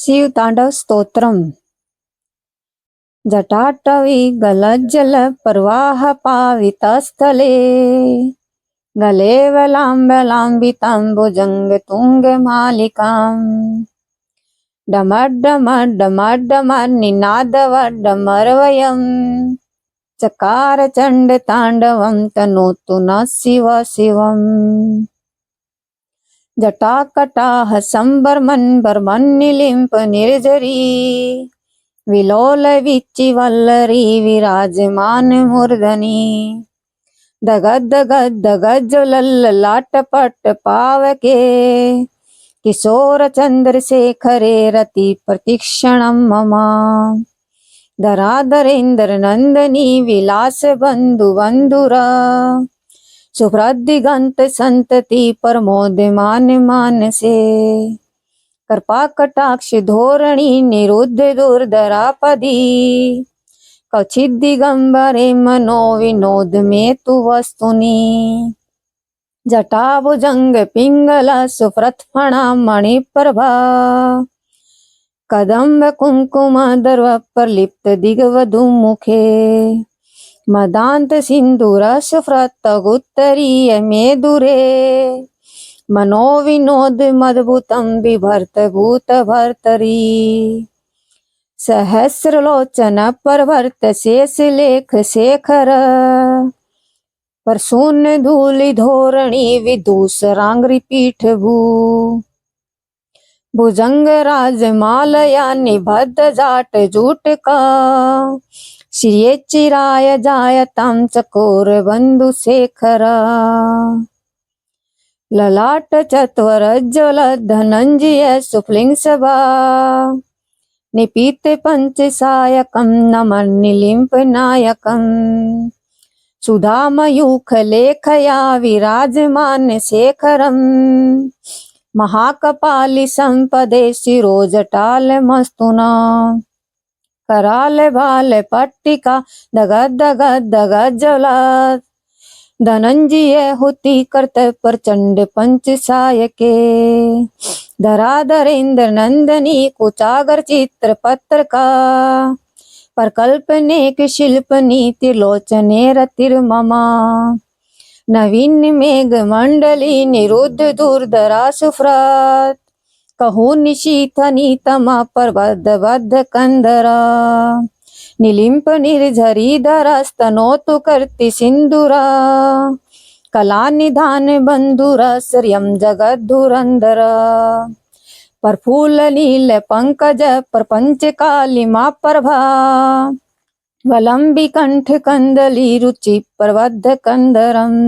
शिव तांडव स्तोत्रम। जटाटवी गलज्जल प्रवाह पावितस्थले गलेवलाम्बलाम्बिताम्बुजङ्ग तुङ्गमालिकाम् डमड्डमड्डमड्डमड् निनादवड्डमरवयम् चकार चण्डताण्डवं तनोतु नः शिव शिवम्। जटाकटाह संबर्मन् बर्मन्निलिम्प निर्झरी विलोल विच्चिवल्लरी विराजमान मूर्धनि दगद्दगद्दगज्ज्वलल्ललाटपट पावके किशोर चन्द्रशेखरे रति प्रतीक्षणं मम धराधरेन्द्र नन्दनी विलास बन्धु बन्धुरा शुभ्रदिगंत संतति प्रमोदमान मानसे कृपा कटाक्ष धोरणी निरुद्ध दुर्धरापदी क्वचिद् दिगंबरे मनो विनोद में तु वस्तुनि जटाभुजंग पिंगला सुप्रथफणा मणिप्रभा कदम्ब कुंकुम दर्व प्रलिप्त दिग्वधू मुखे मदांत सिंधुरसफ्रतगुत्तरीय मेदुरे मनोविनोद मद्भुतं बिभर्त भूत भर्तरी सहस्रलोचन परवर्त शेषलेख शेखर परशून्य धूलि धोरणी विदूषरांग्रि पीठ भू भुजंग राजमालया निबद्ध जाट जूटका श्रिये चिराय जायतां चकोर बन्धुशेखरा ललाट चत्वरज्ज्वल धनञ्जय सुफ्लिंग सभा निपीत पंचसायकं नमन्निलिम्प नायकं सुधामयूख लेखया विराजमान शेखरम् महाकपालि संपदे शिरोजटाल मस्तुना कराल भाल पट्टिका दगद्दगद्दगज्ज्वलत् धनंजय हुति कर्त प्रचंड पंचसायके धराधरेन्द्र नंदनी कुचागर चित्र पत्रका प्रकल्पनेक शिल्पनी त्रिलोचने रतिर्ममा नवीन मेघ मंडली निरुद्ध दुर्धरा सुफ्रत कहू निशीथनी तमा पर्वत बद्ध कंदरा निलिम्प निर्झरी धरस्तनोतु कर्ति सिंधुरा कला निधान बंधुरा श्रियं जगद्धुरंधरा प्रफुल्ल नील पंकज प्रपंच कालिमा प्रभा वलंबी कंठ कंदली रुचि प्रबद्ध कंदरम्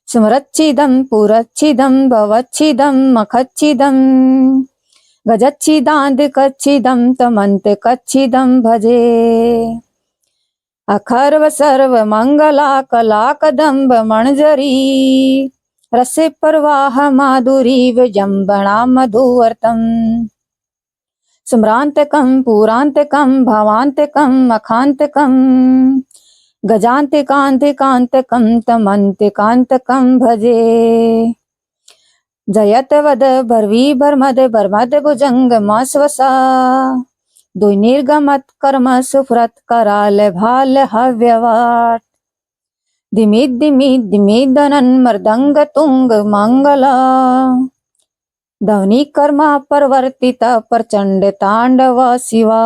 स्मरच्छिदं पुरच्छिदं भवच्छिदं मखच्छिदं गजच्छिदान्धकच्छिदं तमन्त्रकच्छिदं भजे अखर्व सर्व मंगला कला कदम्ब मणजरी रसे प्रवाह माधुरी विजंबणा मधुवर्तम् स्मरांतकं पुरांतकं भवांतकं मखांतकं गजान्तिकान्तिकान्तकं तमन्तिकान्तकं भजे जयत वद भर्वी भर्मद भर्मद भुजंग मस्वसा दुई निर्गमत कर्म सुफ्रत कराल भाल हव्यवाट दिमिद दिमिद दिमिदनन मृदंग तुंग मंगला ध्वनि कर्मा परवर्तिता प्रचंड तांडव शिवा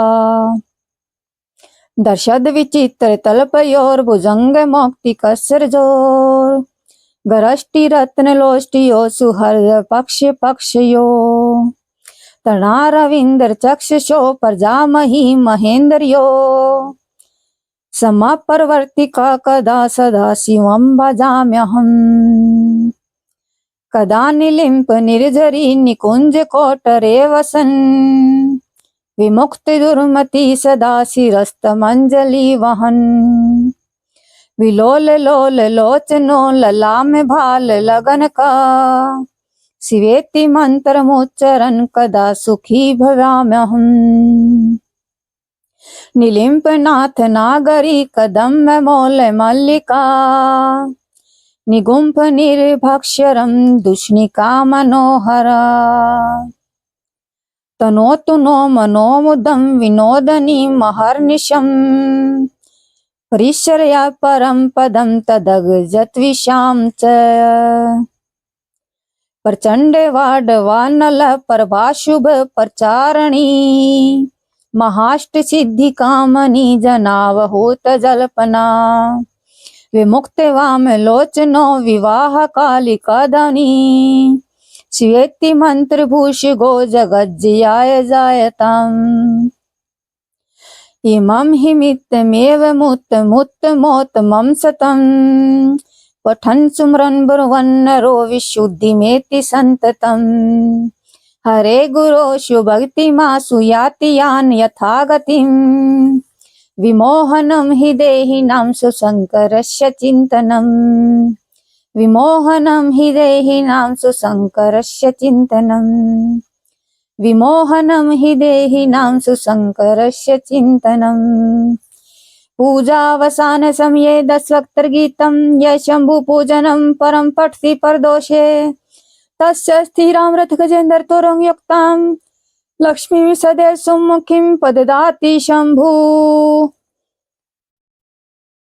दर्शद विचित्र तल्पयोर भुजंग मौक्ति कसर जोर गरष्टि रत्न लोष्टियो सुहर्द पक्ष पक्षयो तणा रविंद्र चक्षुषो प्रजामही महेंद्रयो समा परवर्तिका कदा सदा शिवं भजाम्यहम् कदा निलिम्प निर्झरी निकुंज कोटरे वसन् विमुक्त दुर्मति सदा शिरस्तमंजलि वहन् विलोल लोल लोचनो ललाम भाल लगन का शिवेति मंत्रमुच्चरन् कदा सुखी भवाम्यहम् निलिम्प नाथ नागरी कदम्ब मोल मल्लिका निगुंफ निर्भक्षरं दुष्णिका मनोहरा तनोतु नो मनोमुदं विनोदनी महर्निशम् परिश्रया परं पदं तदगजत्विषां च प्रचंडे वाडवानल परभाशुभ प्रचारणी महाष्ट सिद्धि कामनी जनावहूत जल्पना विमुक्ते वाम लोचनो विवाह कालिकादनी श्वेति मंत्र भूषगो जगज्जयाय जायताम् इमं हि मित्तमेव मुत्तमोत्तमं सतम् पठन् सुमरन् ब्रुवन्नरो विशुद्धिमेति सन्ततम् हरे गुरोषु भक्तिमासु याति यान् यथा गतिम् विमोहनं हि देहिनां सुशङ्करस्य चिन्तनम् विमोहनं हि देहिनां सुशङ्करस्य चिन्तनम् विमोहनं हि देहिनां सुशङ्करस्य चिन्तनम् पूजावसान समये दशवक्त्रगीतं य शम्भुपूजनं परं पठति परदोषे तस्य स्थिरां रथगजेन्द्रतोरं युक्तां लक्ष्मीं सदैव सुमुखीं प्रददाति शम्भुः।